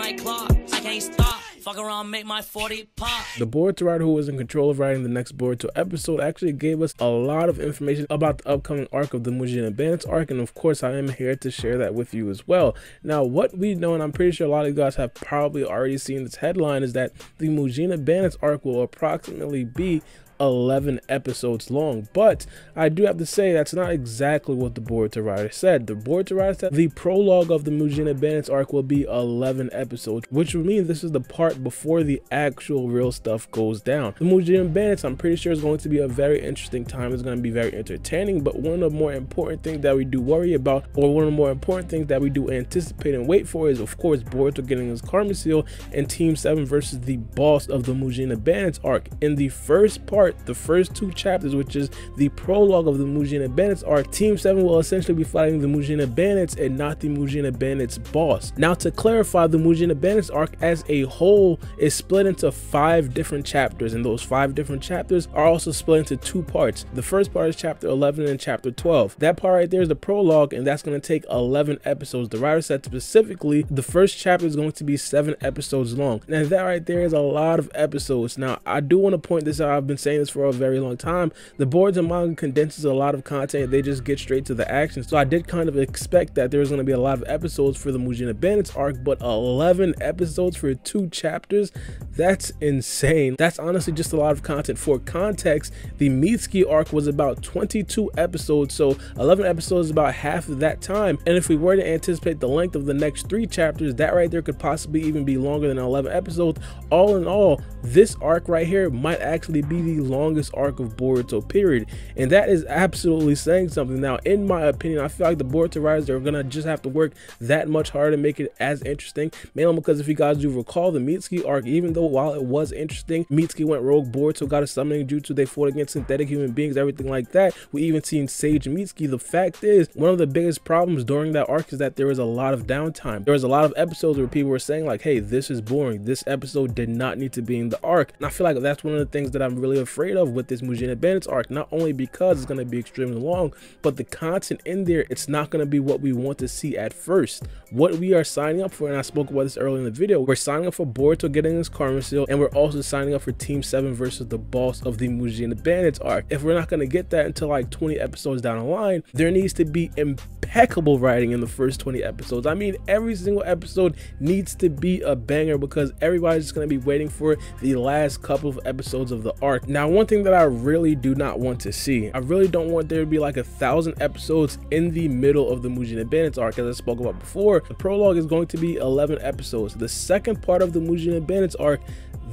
like clock. I can't stop. Fuck around, make my 40 pop. The Boruto writer who was in control of writing the next Boruto episode actually gave us a lot of information about the upcoming arc of the Mujina Bandits arc, and of course I am here to share that with you as well. Now what we know, and I'm pretty sure a lot of you guys have probably already seen this headline, is that the Mujina Bandits arc will approximately be 11 episodes long, but I do have to say that's not exactly what the Boruto writer said. The Boruto writer said the prologue of the Mujina Bandits arc will be 11 episodes, which would mean this is the part before the actual real stuff goes down. The Mujina Bandits, I'm pretty sure, is going to be a very interesting time. It's going to be very entertaining, but one of the more important things that we do worry about, or one of the more important things that we do anticipate and wait for, is of course Boruto getting his karma seal and Team 7 versus the boss of the Mujina Bandits arc. In the first part, the first 2 chapters, which is the prologue of the Mujina Bandits arc, Team 7 will essentially be fighting the Mujina Bandits and not the Mujina Bandits boss. Now to clarify, the Mujina Bandits arc as a whole is split into 5 different chapters, and those 5 different chapters are also split into 2 parts. The first part is chapter 11 and chapter 12. That part right there is the prologue, and that's going to take 11 episodes. The writer said specifically the first chapter is going to be 7 episodes long. Now that right there is a lot of episodes. Now I do want to point this out. I've been saying this for a very long time. The Boruto manga condenses a lot of content. They just get straight to the action. So I did kind of expect that there was going to be a lot of episodes for the Mujina Bandits arc, but 11 episodes for 2 chapters, that's insane. That's honestly just a lot of content. For context, the Mitsuki arc was about 22 episodes, so 11 episodes is about half of that time. And if we were to anticipate the length of the next 3 chapters, that right there could possibly even be longer than 11 episodes. All in all, this arc right here might actually be the longest arc of Boruto, period, and that is absolutely saying something. Now in my opinion, I feel like the Boruto writers are gonna just have to work that much harder to make it as interesting, mainly because if you guys do recall, the Mitsuki arc, even though while it was interesting, Mitsuki went rogue, Boruto got a summoning jutsu, they fought against synthetic human beings, everything like that. We even seen Sage Mitsuki. The fact is, one of the biggest problems during that arc is that there was a lot of downtime. There was a lot of episodes where people were saying like, hey, this is boring, this episode did not need to be in the arc, and I feel like that's one of the things that I'm really afraid of with this Mujina Bandits arc, not only because it's going to be extremely long, but the content in there, it's not going to be what we want to see at first. What we are signing up for, and I spoke about this earlier in the video, we're signing up for Boruto getting his karma seal, and we're also signing up for Team 7 versus the boss of the Mujina Bandits arc. If we're not going to get that until like 20 episodes down the line, there needs to be impeccable writing in the first 20 episodes. I mean, every single episode needs to be a banger because everybody's just going to be waiting for the last couple of episodes of the arc. Now, one thing that I really do not want to see, I really don't want there to be like 1,000 episodes in the middle of the Mujina Bandits arc. As I spoke about before, the prologue is going to be 11 episodes. The second part of the Mujina Bandits arc,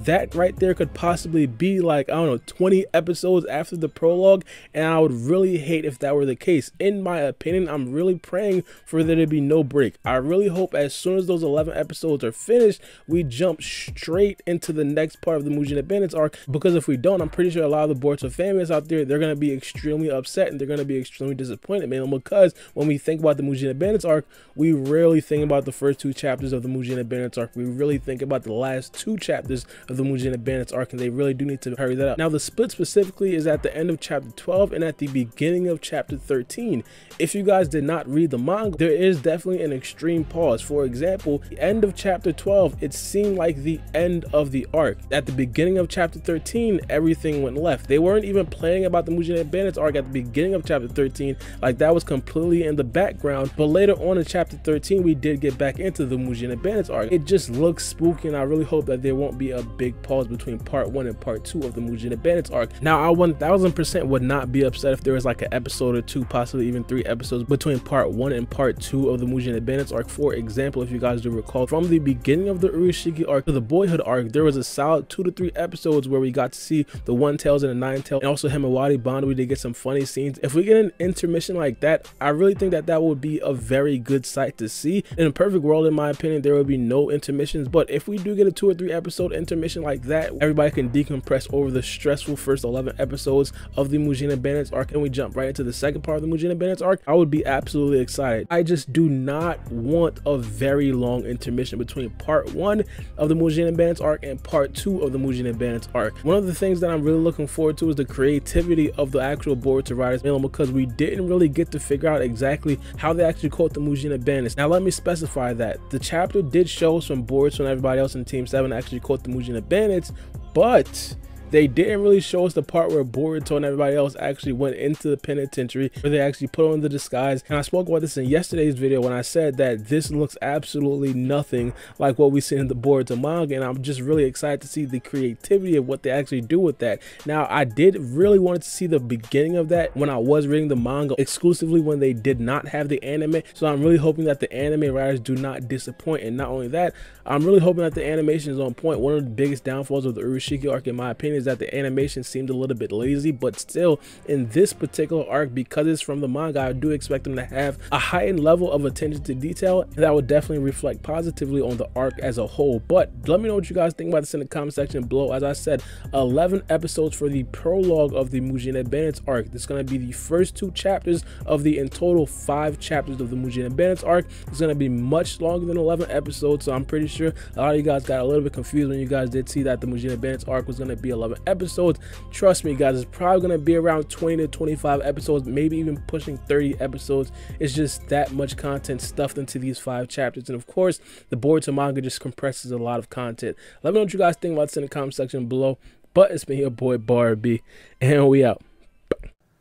that right there could possibly be like, I don't know, 20 episodes after the prologue, and I would really hate if that were the case. In my opinion, I'm really praying for there to be no break. I really hope as soon as those 11 episodes are finished, we jump straight into the next part of the Mujina Bandits arc, because if we don't, I'm pretty sure a lot of the Boruto fans out there, they're going to be extremely upset and they're going to be extremely disappointed, man, because when we think about the Mujina Bandits arc, we rarely think about the first 2 chapters of the Mujina Bandits arc. We really think about the last 2 chapters of the Mujina Bandits arc, and they really do need to hurry that up. Now the split specifically is at the end of chapter 12 and at the beginning of chapter 13. If you guys did not read the manga, there is definitely an extreme pause. For example, the end of chapter 12, it seemed like the end of the arc. At the beginning of chapter 13, everything went left. They weren't even planning about the Mujina Bandits arc at the beginning of chapter 13, like that was completely in the background, but later on in chapter 13 we did get back into the Mujina Bandits arc. It just looks spooky, and I really hope that there won't be a big pause between part 1 and part 2 of the Mujina Bandits arc. Now I 1000% would not be upset if there was like an episode or 2, possibly even 3 episodes between part 1 and part 2 of the Mujina Bandits arc. For example, if you guys do recall, from the beginning of the Urashiki arc to the Boyhood arc, there was a solid 2 to 3 episodes where we got to see the One Tails and the Nine Tails, and also Himawari Bond. We did get some funny scenes. If we get an intermission like that, I really think that that would be a very good sight to see. In a perfect world, in my opinion, there would be no intermissions, but if we do get a 2 or 3 episode intermission, intermission like that, everybody can decompress over the stressful first 11 episodes of the Mujina Bandits arc, and we jump right into the second part of the Mujina Bandits arc, I would be absolutely excited. I just do not want a very long intermission between part 1 of the Mujina Bandits arc and part 2 of the Mujina Bandits arc. One of the things that I'm really looking forward to is the creativity of the actual Boruto writers, because we didn't really get to figure out exactly how they actually caught the Mujina Bandits. Now let me specify that the chapter did show some Boruto and everybody else in Team 7 actually caught the Mujina Bandits, but they didn't really show us the part where Boruto and everybody else actually went into the penitentiary, where they actually put on the disguise. And I spoke about this in yesterday's video when I said that this looks absolutely nothing like what we see in the Boruto manga, and I'm just really excited to see the creativity of what they actually do with that. Now, I did really want to see the beginning of that when I was reading the manga exclusively when they did not have the anime, so I'm really hoping that the anime writers do not disappoint. And not only that, I'm really hoping that the animation is on point. One of the biggest downfalls of the Urushiki arc, in my opinion, is that the animation seemed a little bit lazy, but still in this particular arc, because it's from the manga, I do expect them to have a heightened level of attention to detail, and that would definitely reflect positively on the arc as a whole. But let me know what you guys think about this in the comment section below. As I said, 11 episodes for the prologue of the Mujina Bandits arc. This is going to be the first 2 chapters of the in total 5 chapters of the Mujina Bandits arc. It's going to be much longer than 11 episodes, so I'm pretty sure a lot of you guys got a little bit confused when you guys did see that the Mujina Bandits arc was going to be 11 episodes. Trust me guys, it's probably going to be around 20 to 25 episodes, maybe even pushing 30 episodes. It's just that much content stuffed into these 5 chapters, and of course the Boruto manga just compresses a lot of content. Let me know what you guys think about this in the comment section below. But it's been your boy Baara B, and we out.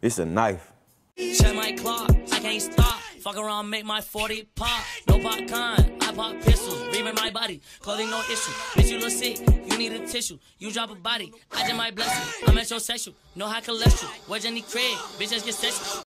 It's a knife. Check my clock, I can't stop. Fuck around, make my 40 pop. No popcorn, I pop pistols. Reaming my body, clothing no issue. Bitch, you look sick, you need a tissue. You drop a body, I just might bless you. I'm at your sexual, no high cholesterol. Where's Jenny Craig? Bitch, just get sexual.